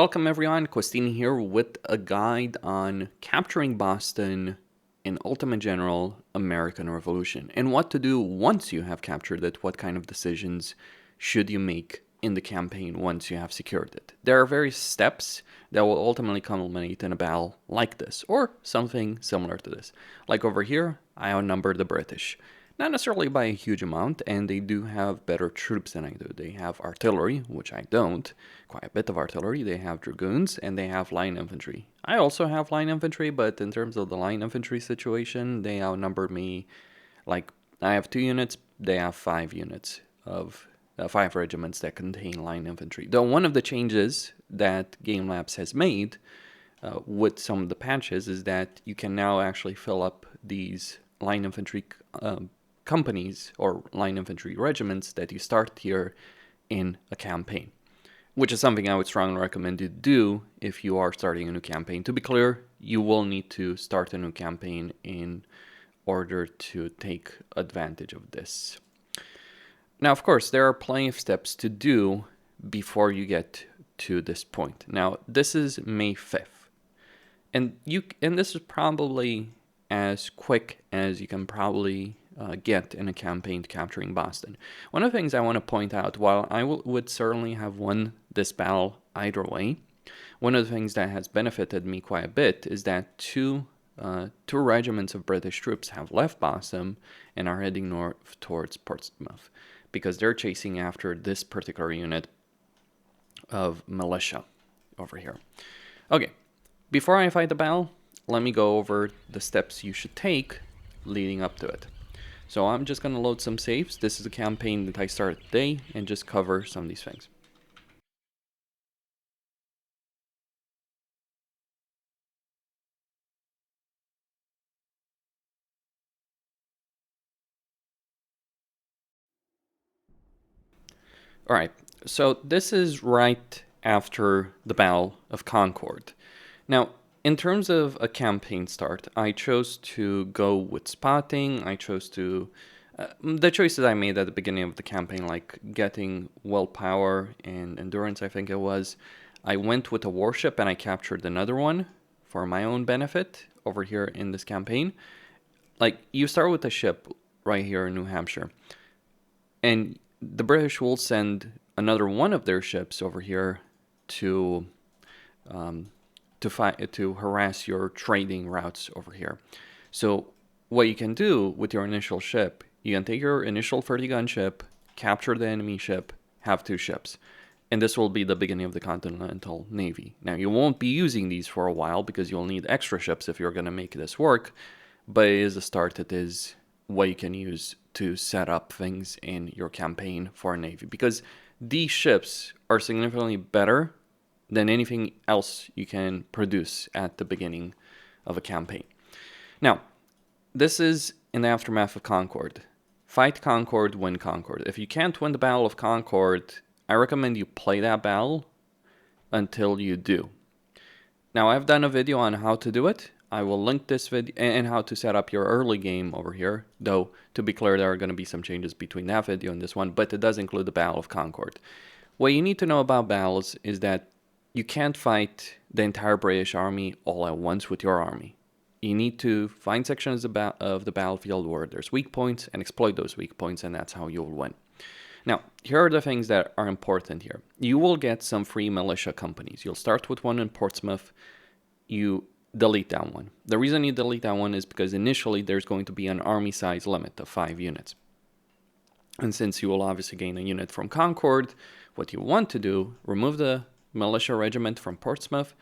Welcome everyone, Costini here with a guide on capturing Boston in Ultimate General American Revolution and what to do once you have captured it, what kind of decisions should you make in the campaign once you have secured it. There are various steps that will ultimately culminate in a battle like this, or something similar to this. Like over here, I outnumber the British. Not necessarily by a huge amount, and they do have better troops than I do. They have artillery, which I don't, quite a bit of artillery. They have dragoons, and they have line infantry. I also have line infantry, but in terms of the line infantry situation, they outnumber me. Like, I have 2 units, they have 5 units of 5 regiments that contain line infantry. Though one of the changes that Game Labs has made with some of the patches is that you can now actually fill up these line infantry companies or line infantry regiments that you start here in a campaign, which is something I would strongly recommend you do if you are starting a new campaign. To be clear, you will need to start a new campaign in order to take advantage of this. Now, of course, there are plenty of steps to do before you get to this point. Now, this is May 5th, and this is probably as quick as you can probably get in a campaign capturing Boston. One of the things I want to point out, while I would certainly have won this battle either way, one of the things that has benefited me quite a bit is that two regiments of British troops have left Boston and are heading north towards Portsmouth because they're chasing after this particular unit of militia over here. Okay, before I fight the battle, let me go over the steps you should take leading up to it. So I'm just going to load some saves. This is a campaign that I started today and just cover some of these things. All right, so this is right after the Battle of Concord. Now, in terms of a campaign start, I chose to go with spotting. I chose to... the choices I made at the beginning of the campaign, like getting willpower and endurance, I think it was. I went with a warship and I captured another one for my own benefit over here in this campaign. Like, you start with a ship right here in New Hampshire, and the British will send another one of their ships over here to harass your trading routes over here. So what you can do with your initial ship, you can take your initial 30-gun ship, capture the enemy ship, have 2 ships. And this will be the beginning of the Continental Navy. Now, you won't be using these for a while because you'll need extra ships if you're going to make this work. But it is a start. It is what you can use to set up things in your campaign for a Navy. Because these ships are significantly better than anything else you can produce at the beginning of a campaign. Now, this is in the aftermath of Concord. Fight Concord, win Concord. If you can't win the Battle of Concord, I recommend you play that battle until you do. Now, I've done a video on how to do it. I will link this video and how to set up your early game over here. Though, to be clear, there are going to be some changes between that video and this one, but it does include the Battle of Concord. What you need to know about battles is that you can't fight the entire British army all at once with your army. You need to find sections of the battlefield where there's weak points and exploit those weak points, and that's how you'll win. Now, here are the things that are important here. You will get some free militia companies. You'll start with one in Portsmouth. You delete that one. The reason you delete that one is because initially there's going to be an army size limit of 5 units. And since you will obviously gain a unit from Concord, what you want to do, remove the militia regiment from Portsmouth,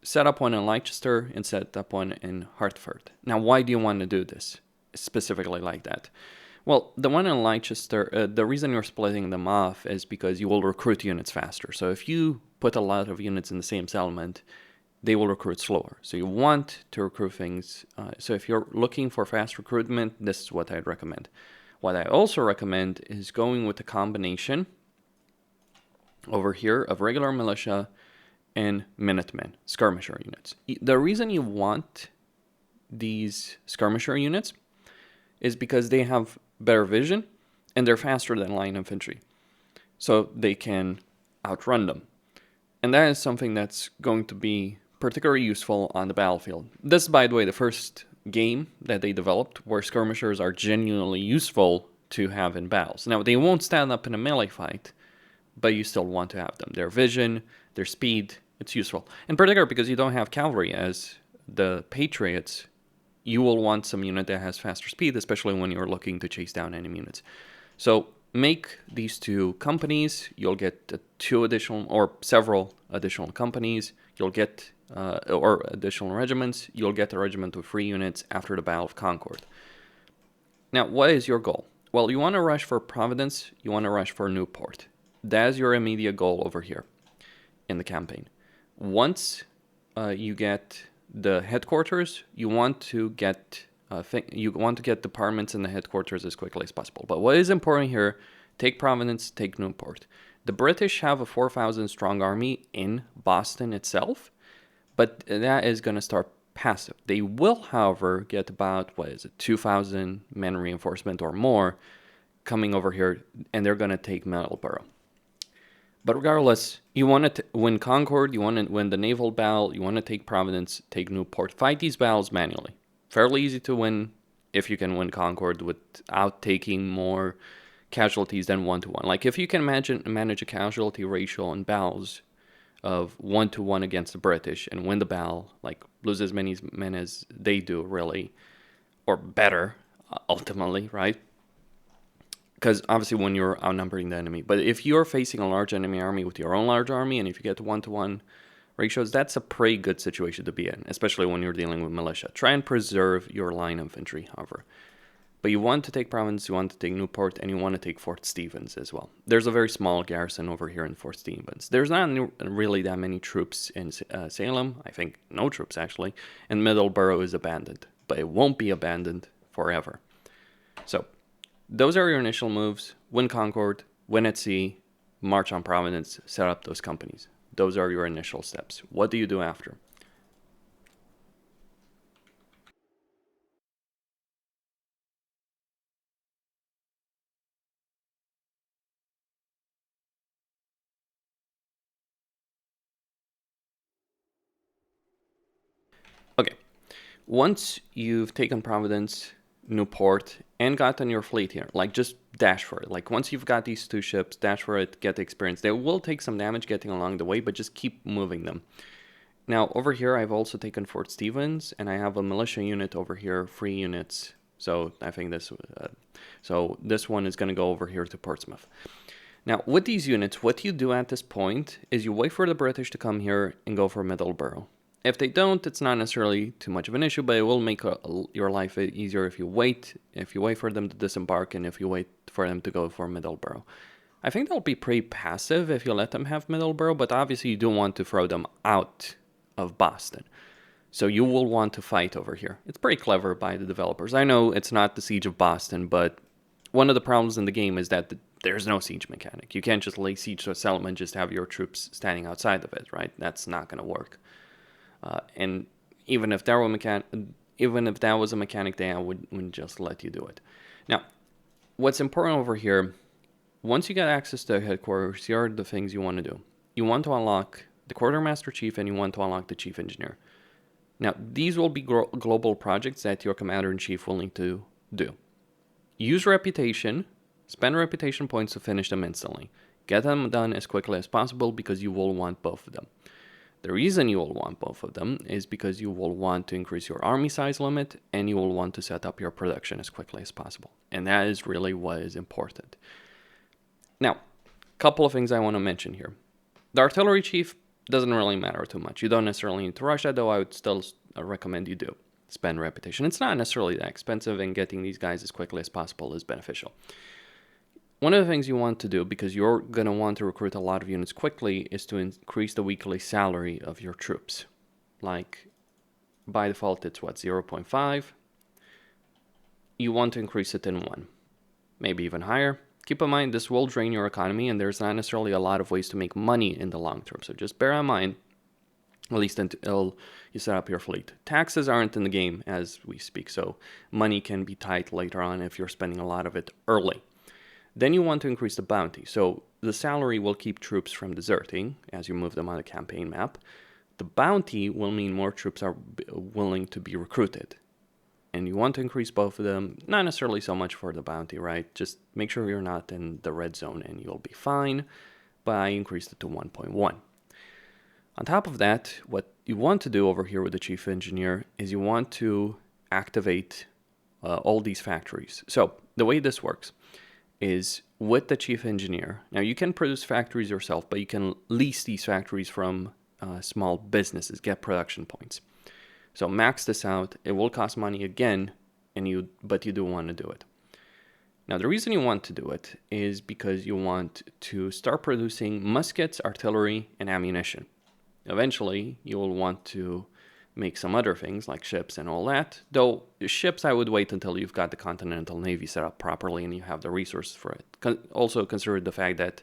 set up one in Leicester, and set up one in Hertford. Now, why do you want to do this specifically like that? Well, the one in Leicester, the reason you're splitting them off is because you will recruit units faster. So if you put a lot of units in the same settlement, they will recruit slower. So you want to recruit things. So if you're looking for fast recruitment, this is what I'd recommend. What I also recommend is going with a combination over here of regular militia and Minutemen, skirmisher units. The reason you want these skirmisher units is because they have better vision and they're faster than line infantry. So they can outrun them. And that is something that's going to be particularly useful on the battlefield. This is, by the way, the first game that they developed where skirmishers are genuinely useful to have in battles. Now, they won't stand up in a melee fight, but you still want to have them. Their vision, their speed, it's useful. In particular, because you don't have cavalry as the Patriots, you will want some unit that has faster speed, especially when you're looking to chase down enemy units. So make these 2 companies. You'll get 2 additional or several additional companies. You'll get or additional regiments. You'll get a regiment with 3 units after the Battle of Concord. Now, what is your goal? Well, you want to rush for Providence. You want to rush for Newport. That is your immediate goal over here in the campaign. Once you get the headquarters, you want to get departments in the headquarters as quickly as possible. But what is important here, take Providence, take Newport. The British have a 4,000 strong army in Boston itself, but that is going to start passive. They will, however, get about, 2,000 men reinforcement or more coming over here, and they're going to take Middleborough. But regardless, you want to win Concord, you want to win the naval battle, you want to take Providence, take Newport. Fight these battles manually. Fairly easy to win if you can win Concord without taking more casualties than 1-to-1. Like, if you can manage a casualty ratio in battles of 1-to-1 against the British and win the battle, like lose as many men as they do, really, or better, ultimately, right? Because obviously when you're outnumbering the enemy. But if you're facing a large enemy army with your own large army, and if you get to 1-to-1 ratios, that's a pretty good situation to be in, especially when you're dealing with militia. Try and preserve your line infantry, however. But you want to take Providence, you want to take Newport, and you want to take Fort Stevens as well. There's a very small garrison over here in Fort Stevens. There's not really that many troops in Salem. I think no troops, actually. And Middleborough is abandoned. But it won't be abandoned forever. So those are your initial moves. Win Concord, win at sea, march on Providence, set up those companies. Those are your initial steps. What do you do after? Okay, once you've taken Providence, Newport, and gotten your fleet here, like just dash for it. Like once you've got these 2 ships, dash for it, get the experience. They will take some damage getting along the way, but just keep moving them. Now over here, I've also taken Fort Stevens, and I have a militia unit over here, 3 units. So I think this one is going to go over here to Portsmouth. Now with these units, what you do at this point is you wait for the British to come here and go for Middleborough. If they don't, it's not necessarily too much of an issue, but it will make your life easier if you wait for them to disembark and if you wait for them to go for Middleborough. I think they'll be pretty passive if you let them have Middleborough, but obviously you don't want to throw them out of Boston. So you will want to fight over here. It's pretty clever by the developers. I know it's not the Siege of Boston, but one of the problems in the game is that there's no siege mechanic. You can't just lay siege to a settlement and just have your troops standing outside of it, right? That's not going to work. And even if that was a mechanic, then I wouldn't just let you do it. Now, what's important over here, once you get access to headquarters, here are the things you want to do. You want to unlock the quartermaster chief, and you want to unlock the chief engineer. Now, these will be global projects that your commander-in-chief will need to do. Use reputation, spend reputation points to finish them instantly. Get them done as quickly as possible because you will want both of them. The reason you will want both of them is because you will want to increase your army size limit and you will want to set up your production as quickly as possible. And that is really what is important. Now, a couple of things I want to mention here. The artillery chief doesn't really matter too much. You don't necessarily need to rush that, though I would still recommend you do. Spend reputation. It's not necessarily that expensive, and getting these guys as quickly as possible is beneficial. One of the things you want to do, because you're going to want to recruit a lot of units quickly, is to increase the weekly salary of your troops. Like, by default, it's 0.5. You want to increase it in 1. Maybe even higher. Keep in mind, this will drain your economy, and there's not necessarily a lot of ways to make money in the long term. So just bear in mind, at least until you set up your fleet. Taxes aren't in the game as we speak, so money can be tight later on if you're spending a lot of it early. Then you want to increase the bounty. So the salary will keep troops from deserting as you move them on the campaign map. The bounty will mean more troops are willing to be recruited. And you want to increase both of them, not necessarily so much for the bounty, right? Just make sure you're not in the red zone and you'll be fine. But I increased it to 1.1. On top of that, what you want to do over here with the chief engineer is you want to activate all these factories. So the way this works is with the chief engineer. Now you can produce factories yourself, but you can lease these factories from small businesses, get production points. So max this out. It will cost money again, but you do want to do it. Now the reason you want to do it is because you want to start producing muskets, artillery, and ammunition. Eventually, you will want to make some other things like ships and all that. Though ships, I would wait until you've got the Continental Navy set up properly and you have the resources for it. Also consider the fact that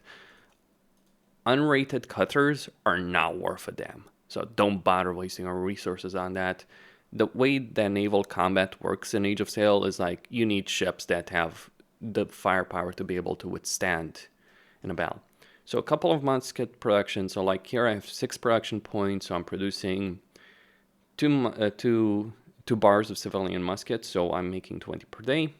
unrated cutters are not worth a damn. So don't bother wasting our resources on that. The way that naval combat works in Age of Sail is like you need ships that have the firepower to be able to withstand in a battle. So a couple of musket production. So like here I have 6 production points. So I'm producing two bars of civilian muskets. So I'm making 20 per day.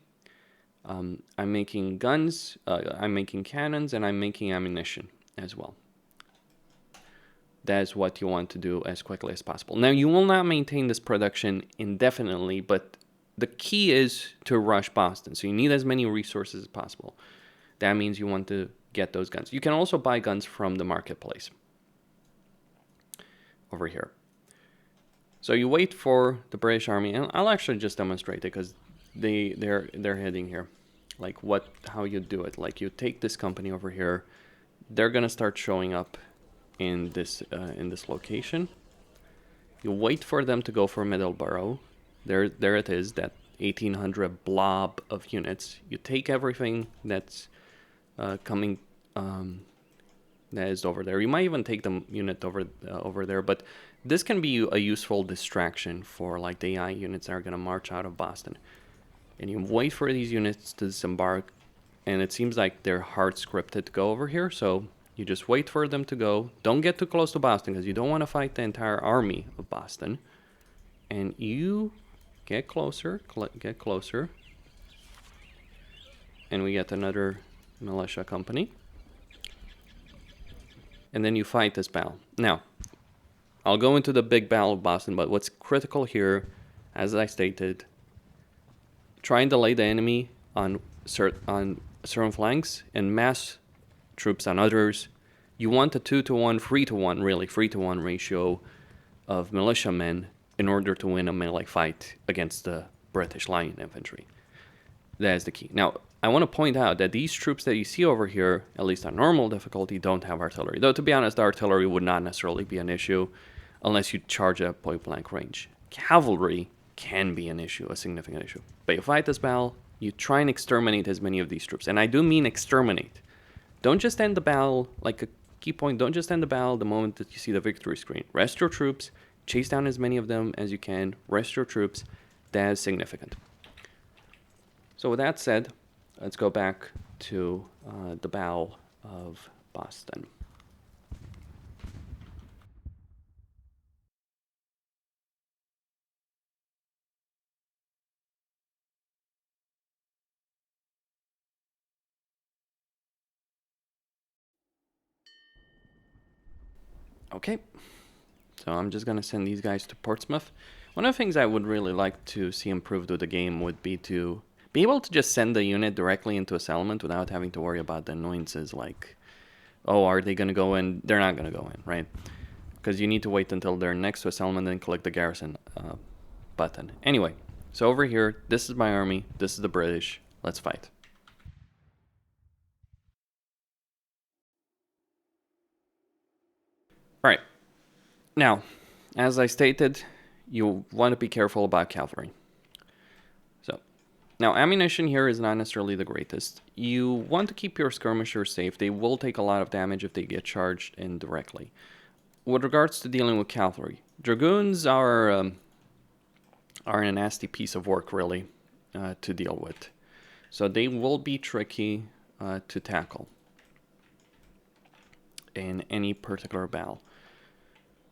I'm making guns, I'm making cannons, and I'm making ammunition as well. That is what you want to do as quickly as possible. Now you will not maintain this production indefinitely, but the key is to rush Boston. So you need as many resources as possible. That means you want to get those guns. You can also buy guns from the marketplace over here. So you wait for the British Army, and I'll actually just demonstrate it because they're heading here. Like how you do it. Like you take this company over here, they're gonna start showing up in this location. You wait for them to go for Middleborough. There it is, that 1800 blob of units. You take everything that's coming that is over there. You might even take the unit over there, but this can be a useful distraction for like the AI units that are going to march out of Boston. And you wait for these units to disembark, and it seems like they're hard scripted to go over here, so you just wait for them to go. Don't get too close to Boston because you don't want to fight the entire army of Boston. And you get closer, and we get another militia company. And then you fight this battle. Now, I'll go into the big battle of Boston, but what's critical here, as I stated, try and delay the enemy on certain flanks and mass troops on others. You want a 2-to-1, 3-to-1, really 3-to-1 ratio of militiamen in order to win a melee fight against the British line infantry. That is the key. Now, I want to point out that these troops that you see over here, at least on normal difficulty, don't have artillery. Though, to be honest, the artillery would not necessarily be an issue unless you charge at point-blank range. Cavalry can be an issue, a significant issue. But you fight this battle, you try and exterminate as many of these troops. And I do mean exterminate. Don't just end the battle, like a key point, don't just end the battle the moment that you see the victory screen. Rest your troops, chase down as many of them as you can, rest your troops. That is significant. So with that said, let's go back to the Battle of Boston. Okay, so I'm just going to send these guys to Portsmouth. One of the things I would really like to see improved with the game would be to be able to just send the unit directly into a settlement without having to worry about the annoyances like, oh, are they going to go in? They're not going to go in, right? Because you need to wait until they're next to a settlement and click the garrison button. Anyway, so over here, this is my army. This is the British. Let's fight. All right. Now, as I stated, you want to be careful about cavalry. So, now ammunition here is not necessarily the greatest. You want to keep your skirmishers safe. They will take a lot of damage if they get charged indirectly. With regards to dealing with cavalry, dragoons are a nasty piece of work, really, to deal with. So they will be tricky. to tackle in any particular battle.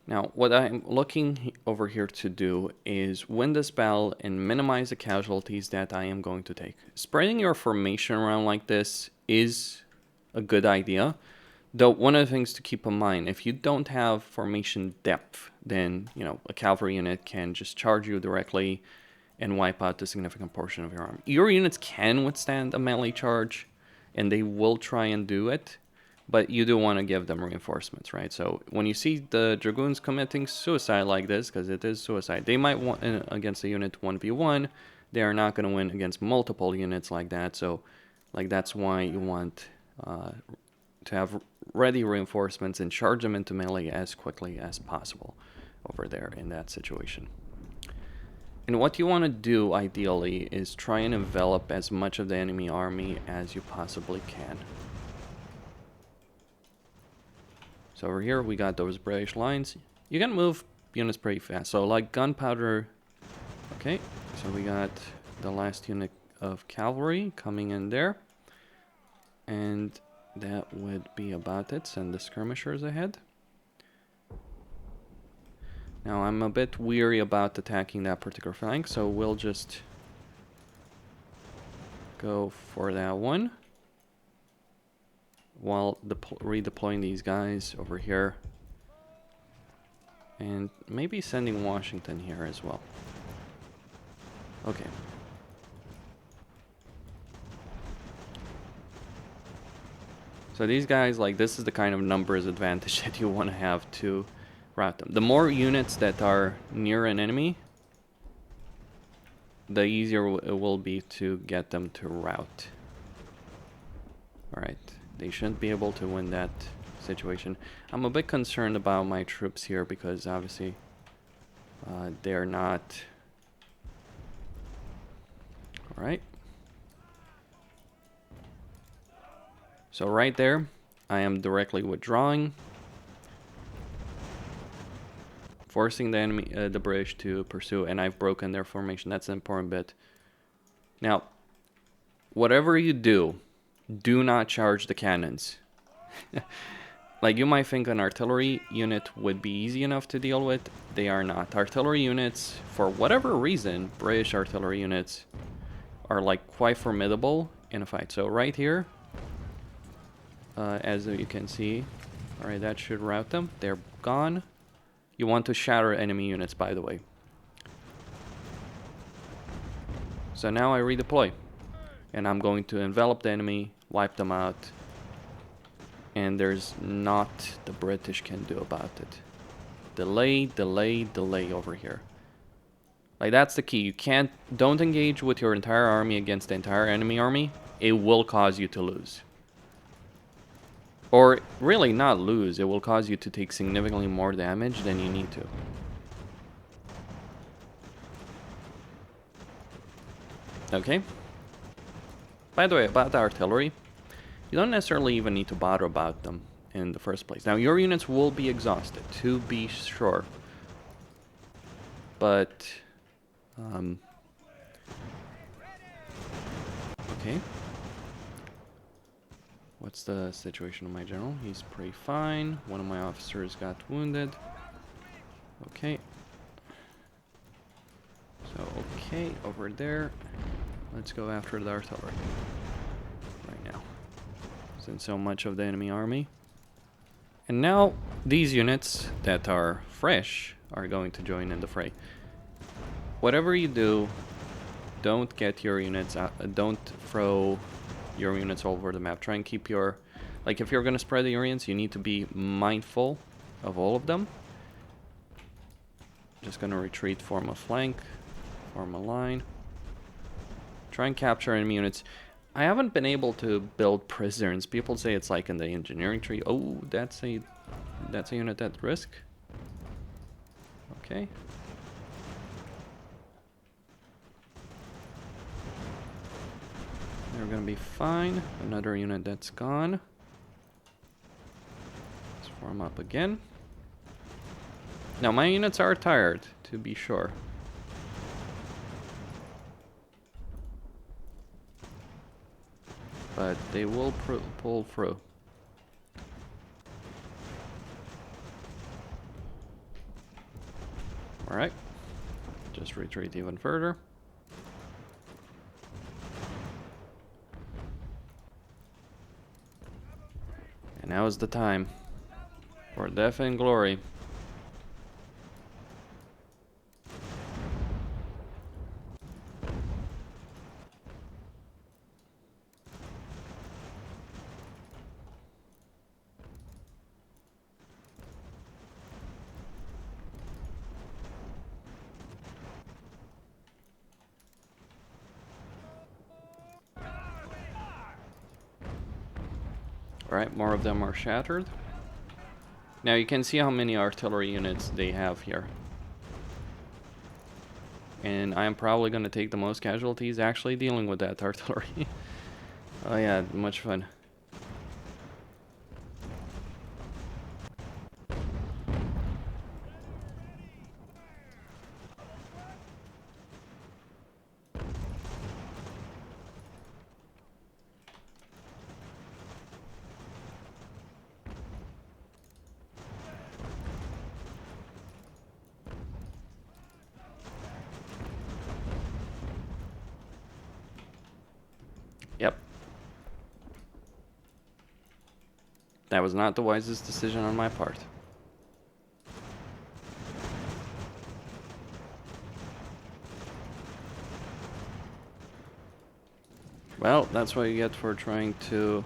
Now, what I'm looking over here to do is win this battle and minimize the casualties that I am going to take. Spreading your formation around like this is a good idea. Though one of the things to keep in mind, if you don't have formation depth, then, you know, a cavalry unit can just charge you directly and wipe out a significant portion of your army. Your units can withstand a melee charge, and they will try and do it. But you do want to give them reinforcements, right? So when you see the Dragoons committing suicide like this, because it is suicide, they might win against a unit 1v1. They are not going to win against multiple units like that. So like that's why you want to have ready reinforcements and charge them into melee as quickly as possible over there in that situation. And what you want to do ideally is try and envelop as much of the enemy army as you possibly can. So over here we got those British lines. You can move units pretty fast. So like gunpowder. Okay, so we got the last unit of cavalry coming in there. And that would be about it. Send the skirmishers ahead. Now I'm a bit weary about attacking that particular flank, so we'll just go for that one. While redeploying these guys over here. And maybe sending Washington here as well. Okay. So these guys, like, this is the kind of numbers advantage that you want to have to route them. The more units that are near an enemy, the easier it will be to get them to route. Alright. They shouldn't be able to win that situation. I'm a bit concerned about my troops here because obviously they're not... Alright. So right there, I am directly withdrawing. Forcing the enemy, the British to pursue, and I've broken their formation. That's an important bit. Now, whatever you do, do not charge the cannons. Like, you might think an artillery unit would be easy enough to deal with. They are not. Artillery units, for whatever reason, British artillery units are like quite formidable in a fight. So right here, as you can see, alright, that should rout them. They're gone. You want to shatter enemy units, by the way. So now I redeploy. And I'm going to envelop the enemy, wipe them out. And there's not the British can do about it. Delay, delay, delay over here. Like, that's the key. You don't engage with your entire army against the entire enemy army. It will cause you to lose. Or really not lose. It will cause you to take significantly more damage than you need to. Okay. By the way, about the artillery, you don't necessarily even need to bother about them in the first place. Now, your units will be exhausted, to be sure. But, okay. What's the situation of my general? He's pretty fine. One of my officers got wounded. Okay. So, okay, over there. Let's go after the artillery. Right now. Since so much of the enemy army. And now, these units that are fresh are going to join in the fray. Whatever you do, don't get your units out. Don't throw your units all over the map. Try and keep your... Like, if you're going to spread the units, you need to be mindful of all of them. Just going to retreat, form a flank, form a line. Try and capture enemy units. I haven't been able to build prisons. People say it's like in the engineering tree. Oh, that's a unit at risk. Okay. They're gonna be fine. Another unit that's gone. Let's form up again. Now my units are tired, to be sure. but they will pull through. Alright, just retreat even further. And now is the time for death and glory. Alright, more of them are shattered. Now you can see how many artillery units they have here. And I'm probably going to take the most casualties actually dealing with that artillery. Oh yeah, much fun. Yep. That was not the wisest decision on my part. Well, that's what you get for trying to...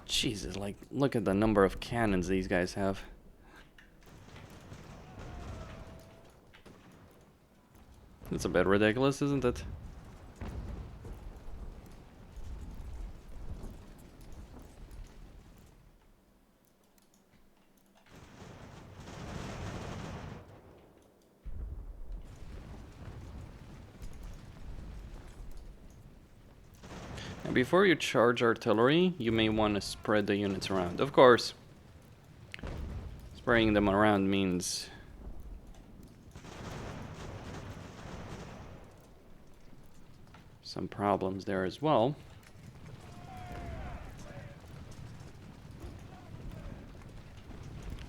Jesus, like, look at the number of cannons these guys have. It's a bit ridiculous, isn't it? And before you charge artillery, you may want to spread the units around. Of course, spraying them around means some problems there as well.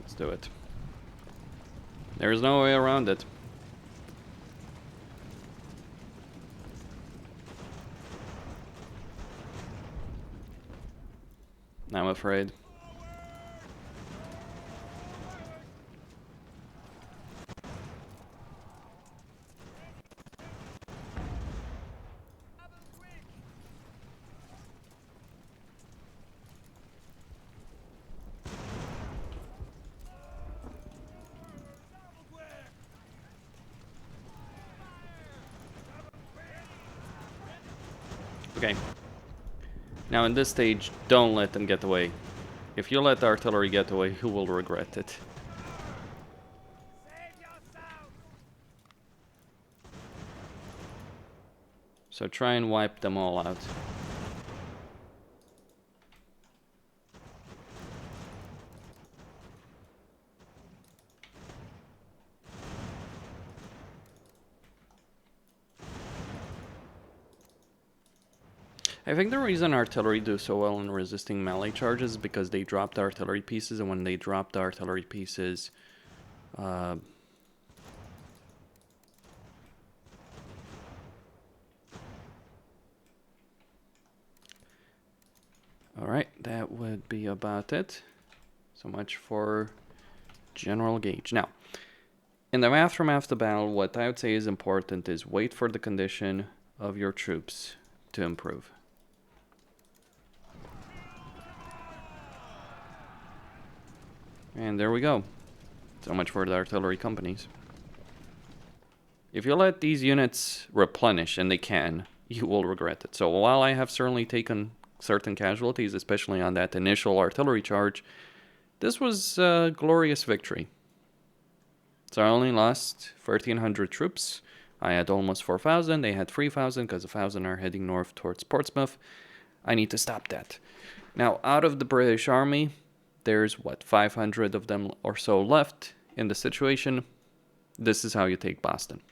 Let's do it. There's no way around it. I'm afraid. Okay. Now in this stage, don't let them get away. If you let the artillery get away, you will regret it. So try and wipe them all out. I think the reason artillery do so well in resisting melee charges is because they drop the artillery pieces, and when they drop the artillery pieces, alright, that would be about it. So much for general gauge. Now, in the aftermath of the battle, what I would say is important is wait for the condition of your troops to improve. And there we go. So much for the artillery companies. If you let these units replenish, and they can, you will regret it. So while I have certainly taken certain casualties, especially on that initial artillery charge, this was a glorious victory. So I only lost 1,300 troops. I had almost 4,000. They had 3,000 because 1,000 are heading north towards Portsmouth. I need to stop that. Now, out of the British Army, there's, what, 500 of them or so left in the situation. This is how you take Boston.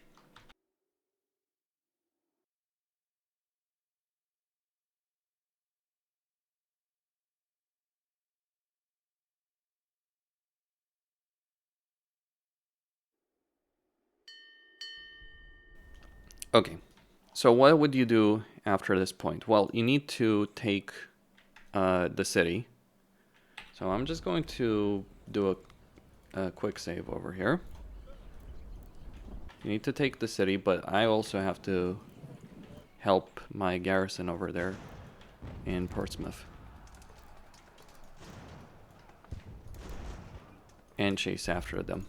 Okay, so what would you do after this point? Well, you need to take the city. So I'm just going to do a quick save over here. You need to take the city, but I also have to help my garrison over there in Portsmouth. And chase after them.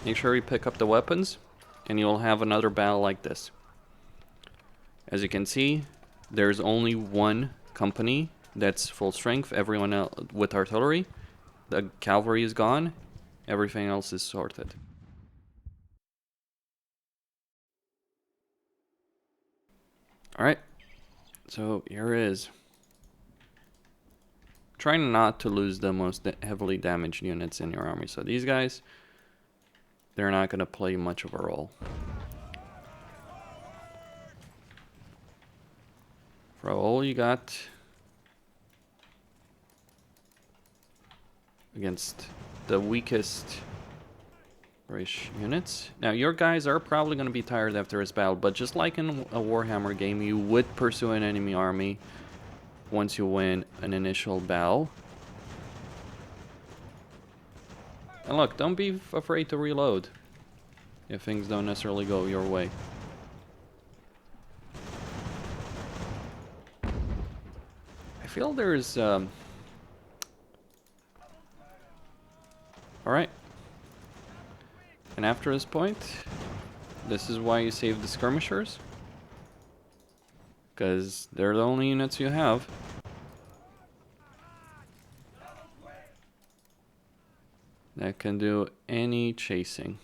Make sure you pick up the weapons, and you'll have another battle like this. As you can see, there's only one company that's full strength. Everyone else with artillery. The cavalry is gone. Everything else is sorted. Alright, so here is. Trying not to lose the most heavily damaged units in your army. So these guys, they're not going to play much of a role. For all you got against the weakest British units. Now your guys are probably going to be tired after this battle, but just like in a Warhammer game, you would pursue an enemy army once you win an initial battle. And look, don't be afraid to reload if things don't necessarily go your way. I feel there's alright. And after this point, this is why you save the skirmishers. Because they're the only units you have. That can do any chasing.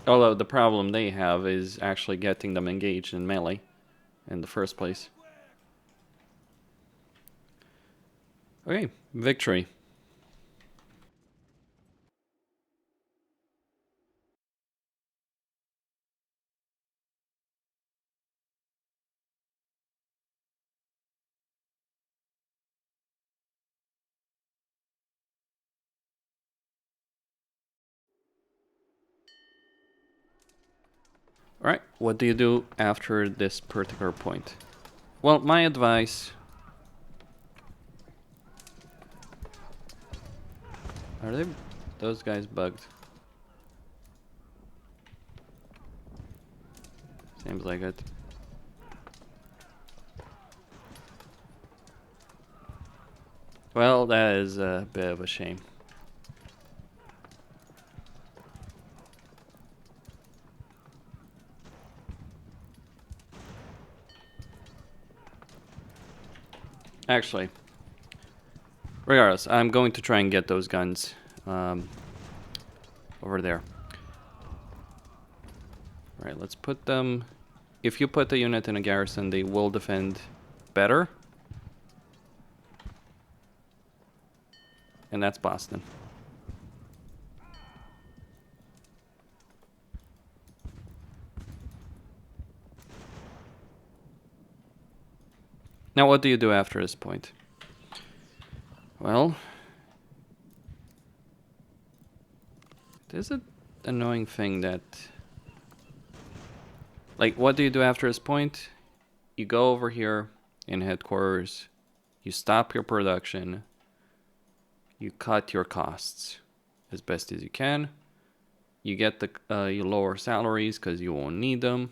Although the problem they have is actually getting them engaged in melee in the first place. Okay, victory. Alright, what do you do after this particular point? Well, my advice... Are they... those guys bugged? Seems like it. Well, that is a bit of a shame. Actually, regardless, I'm going to try and get those guns over there. Alright, let's put them... If you put the unit in a garrison, they will defend better. And that's Boston. Now, what do you do after this point? Well, there's an annoying thing that... Like, what do you do after this point? You go over here in headquarters, you stop your production, you cut your costs as best as you can. You get the you lower salaries because you won't need them.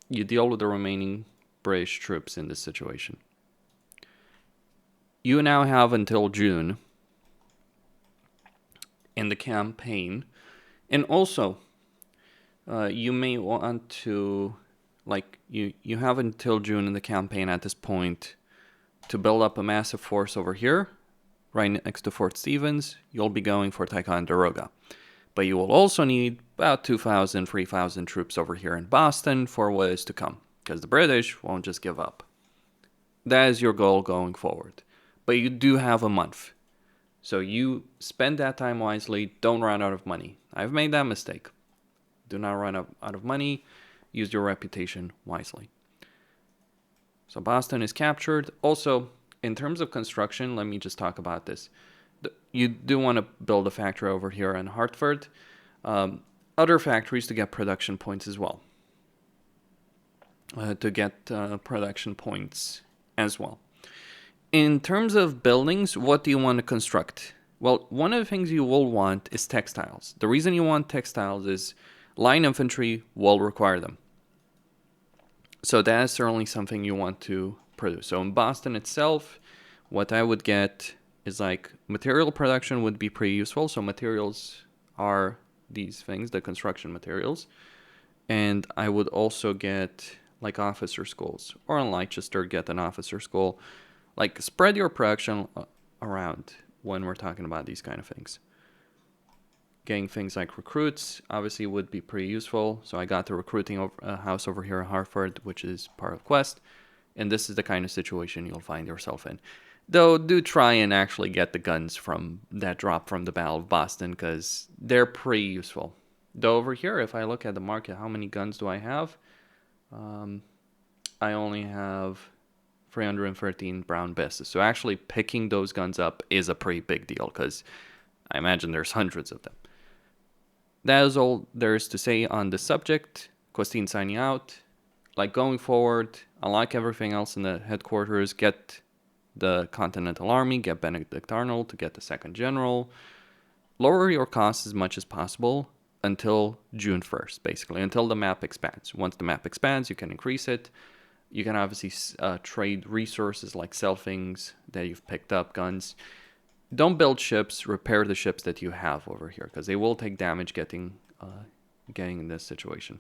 You deal with the remaining British troops in this situation. You now have until June in the campaign, and also you may want to, like, you have until June in the campaign at this point to build up a massive force over here, right next to Fort Stevens. You'll be going for Ticonderoga. But you will also need about 2,000, 3,000 troops over here in Boston for what is to come, because the British won't just give up. That is your goal going forward. but you do have a month. So you spend that time wisely, don't run out of money. I've made that mistake. Do not run out of money, use your reputation wisely. So Boston is captured. Also, in terms of construction, let me just talk about this. You do want to build a factory over here in Hartford. Other factories to get production points as well. In terms of buildings, what do you want to construct? Well, one of the things you will want is textiles. The reason you want textiles is line infantry will require them. So that is certainly something you want to produce. So in Boston itself, what I would get is like material production would be pretty useful. So materials are these things, the construction materials. And I would also get like officer schools, or in Leicester get an officer school. Like spread your production around when we're talking about these kind of things. Getting things like recruits obviously would be pretty useful. So I got the recruiting house over here in Hartford, which is part of Quest. And this is the kind of situation you'll find yourself in. Though do try and actually get the guns from that drop from the Battle of Boston, because they're pretty useful. Though over here, if I look at the market, how many guns do I have? I only have 313 brown besses. So actually picking those guns up is a pretty big deal, because I imagine there's hundreds of them. That is all there is to say on the subject. Costin signing out. Like going forward, unlike everything else in the headquarters, get the Continental Army, get Benedict Arnold to get the second general. Lower your costs as much as possible until June 1st, basically, until the map expands. Once the map expands, you can increase it. You can obviously trade resources like sell things that you've picked up, guns. Don't build ships, repair the ships that you have over here, because they will take damage getting in this situation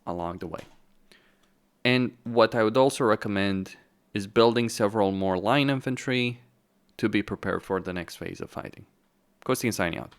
along the way. And what I would also recommend is building several more line infantry to be prepared for the next phase of fighting. Costin signing out.